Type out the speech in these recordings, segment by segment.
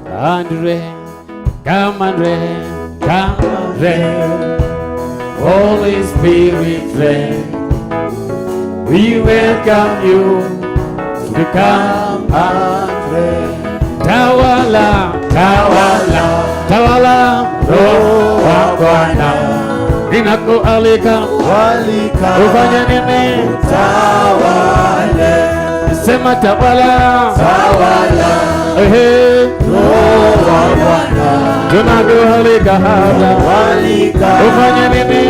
and reign. Come and reign, come and reign. Holy Spirit reign. We welcome you to come and reign. Tawala, tawala, tawala, Roho wa Bwana. Ninakualika, ufanye nini? Tawale. Sema tawala, tawala, Roho wa Bwana. Tunakualika hapa, ufanye nini?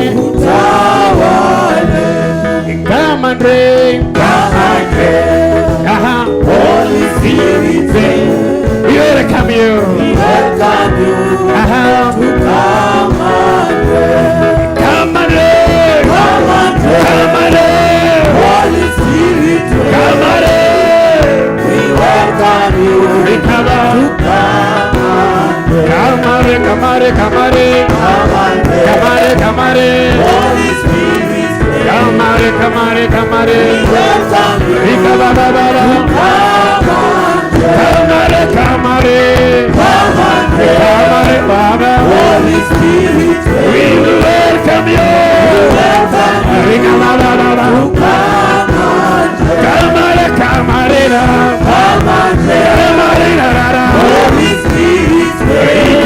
Tawale. Come and reign, come and reign. Holy Spirit reign. We welcome you. We welcome you to come and reign. Come and reign. Come and reign. Come and reign. Holy Spirit reign. Come and reign. We welcome you. We come to come and reign. Come and reign. Come and reign. Come and reign.